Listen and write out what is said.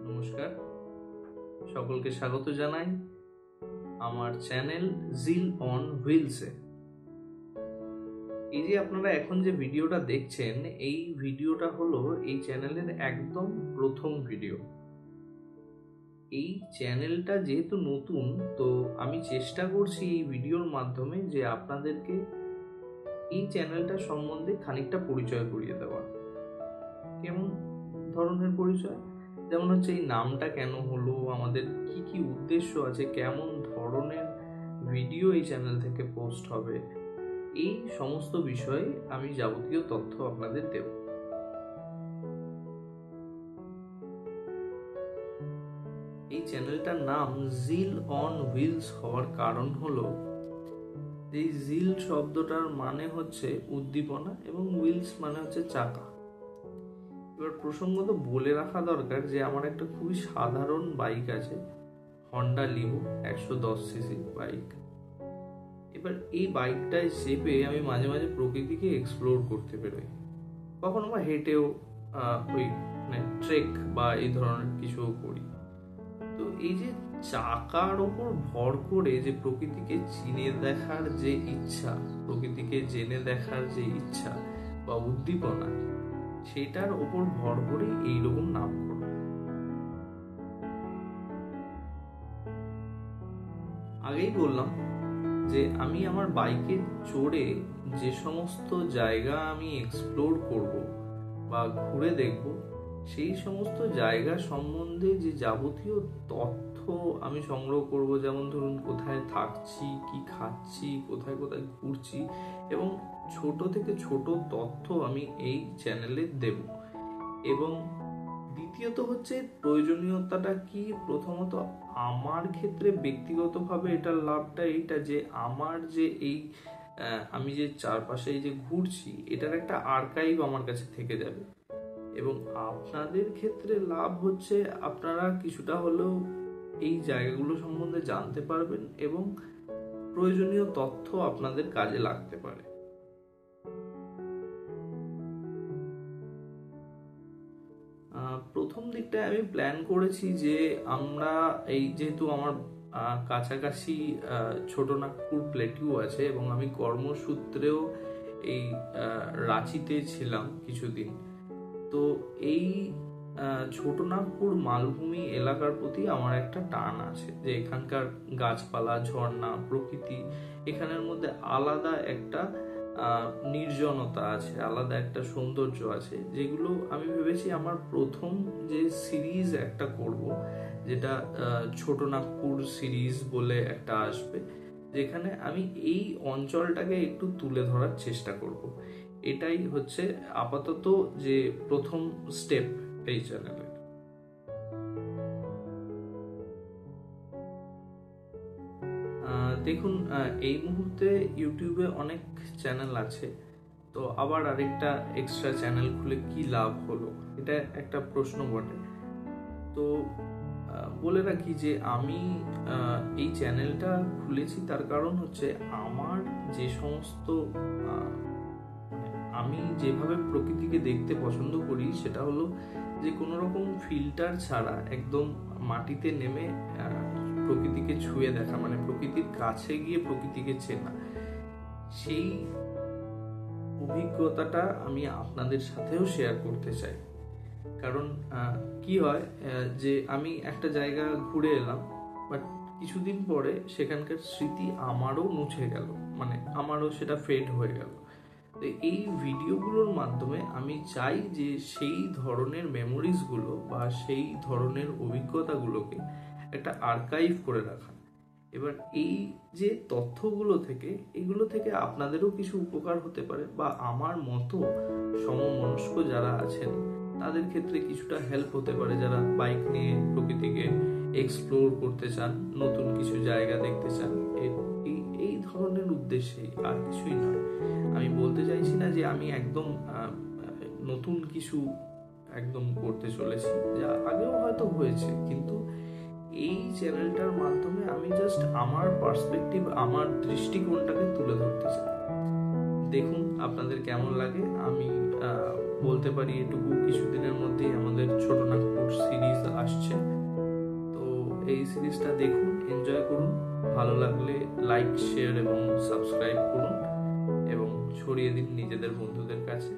নমস্কার, সকলকে স্বাগত জানাই আমার চ্যানেল জিল অন হুইলসে। এই যে আপনারা এখন যে ভিডিওটা দেখছেন, এই ভিডিওটা হলো এই চ্যানেলের একদম প্রথম ভিডিও। এই চ্যানেলটা যেহেতু নতুন, তো আমি চেষ্টা করছি এই ভিডিওর মাধ্যমে যে আপনাদেরকে এই চ্যানেলটা সম্বন্ধে খানিকটা পরিচয় করিয়ে দেওয়া। কেমন ধরনের পরিচয়? যেমন হচ্ছে এই নামটা কেন হলো, আমাদের কি কি উদ্দেশ্য আছে, কেমন ধরনের ভিডিও এই চ্যানেল থেকে পোস্ট হবে, এই সমস্ত বিষয়ে আমি যাবতীয় তথ্য আপনাদের দেব। এই চ্যানেলটার নাম জিল অন হুইলস হওয়ার কারণ হলো, এই জিল শব্দটার মানে হচ্ছে উদ্দীপনা এবং হুইলস মানে হচ্ছে চাকা। এবার প্রসঙ্গত বলে রাখা দরকার যে আমার একটা খুবই সাধারণ বাইক আছে, হন্ডা লিভো 110 সিসি বাইক। এবার এই বাইকটায় চেপে আমি মাঝে মাঝে প্রকৃতিকে এক্সপ্লোর করতে বেরোই, কখনো বা হেঁটেও ওই ট্রেক বা এই ধরনের কিছুও করি। তো এই যে চাকার ওপর ভর করে যে প্রকৃতিকে চিনে দেখার যে ইচ্ছা, প্রকৃতিকে জেনে দেখার যে ইচ্ছা বা উদ্দীপনা, সেটার ওপর ভর করে এইরকম নামকরণ। আগেই বললাম যে আমি আমার বাইকে চড়ে যে সমস্ত জায়গা আমি এক্সপ্লোর করব বা ঘুরে দেখব, সেই সমস্ত জায়গা সম্বন্ধে যে যাবতীয় তথ্য আমি সংগ্রহ করব, যেমন ধরুন কোথায় থাকছি, কি খাচ্ছি, কোথায় কোথায় ঘুরছি, এবং ছোট থেকে ছোট তথ্য আমি এই চ্যানেলে দেব। এবং দ্বিতীয়ত হচ্ছে প্রয়োজনীয়তাটা কি, প্রথমত আমার ক্ষেত্রে ব্যক্তিগতভাবে এটার লাভটা এইটা যে আমার যে এই আমি যে চারপাশে এই যে ঘুরছি, এটার একটা আর্কাইভ আমার কাছে থেকে যাবে। এবং আপনাদের ক্ষেত্রে লাভ হচ্ছে আপনারা কিছুটা হলেও এই জায়গাগুলো সম্বন্ধে জানতে পারবেন এবং প্রয়োজনীয় তথ্য আপনাদের কাজে লাগতে পারে। প্রথম দিকটায় আমি প্ল্যান করেছি যে আমরা এই যেহেতু আমার কাছাকাছি ছোটনাগপুর প্লেটিউ আছে এবং আমি কর্মসূত্রেও এই রাঁচিতে ছিলাম কিছুদিন, তো এই ছোটনাগপুর মালভূমি এলাকার প্রতি আমার একটা টান আছে যে এখানকার গাছপালা, ঝর্ণা, প্রকৃতি, এখানের মধ্যে আলাদা একটা নির্জনতা আছে, আলাদা একটা সৌন্দর্য আছে, যেগুলো আমি ভেবেছি আমার প্রথম যে সিরিজ একটা করব, যেটা ছোটনাগপুর সিরিজ বলে একটা আসবে, যেখানে আমি এই অঞ্চলটাকে একটু তুলে ধরার চেষ্টা করব। এটাই হচ্ছে আপাতত যে প্রথম স্টেপ এই চ্যানেলে। দেখুন, এই মুহূর্তে ইউটিউবে অনেক চ্যানেল আছে, তো আবার আরেকটা এক্সট্রা চ্যানেল খুলে কি লাভ হলো, এটা একটা প্রশ্ন বটে। তো বলে রাখি যে আমি এই চ্যানেলটা খুলেছি তার কারণ হচ্ছে আমার যে সমস্ত আমি যেভাবে প্রকৃতিকে দেখতে পছন্দ করি, সেটা হলো যে কোনো রকম ফিল্টার ছাড়া একদম মাটিতে নেমে প্রকৃতিকে ছুঁয়ে দেখা, মানে প্রকৃতির কাছে গিয়ে প্রকৃতিকে চেনা। সেই অভিজ্ঞতাটা আমি আপনাদের সাথেও শেয়ার করতে চাই। কারণ কি হয় যে আমি একটা জায়গা ঘুরে এলাম, বাট কিছুদিন পরে সেখানকার স্মৃতি আমারও মুছে গেল, মানে আমারও সেটা ফেড হয়ে গেল। তো এই ভিডিওগুলোর মাধ্যমে আমি চাই যে সেই ধরনের মেমোরিজগুলো বা সেই ধরনের অভিজ্ঞতাগুলোকে একটা আর্কাইভ করে রাখা। এবার এই যে তথ্যগুলো থেকে, এগুলো থেকে আপনাদেরও কিছু উপকার হতে পারে, বা আমার মতো সমমনস্ক যারা আছেন তাদের ক্ষেত্রে কিছুটা হেল্প হতে পারে, যারা বাইক নিয়ে প্রকৃতিকে এক্সপ্লোর করতে চান, নতুন কিছু জায়গা দেখতে চান। এই ধরনের উদ্দেশ্যেই, আর কিছুই নয়। আমি বলতে চাইছি না যে আমি একদম নতুন কিছু একদম করতে চলেছি, যা আগেও হয়তো হয়েছে, কিন্তু এই চ্যানেলটার মাধ্যমে আমি জাস্ট আমার পার্সপেক্টিভ, আমার দৃষ্টিকোণটাকে তুলে ধরতে চাই। দেখুন আপনাদের কেমন লাগে। আমি বলতে পারি এটুকু, কিছুদিনের মধ্যেই আমাদের ছোটনাগপুর সিরিজ আসছে, এই সিরিজটা দেখুন, এনজয় করুন। ভালো লাগলে লাইক, শেয়ার এবং সাবস্ক্রাইব করুন এবং ছড়িয়ে দিন নিজেদের বন্ধুদের কাছে।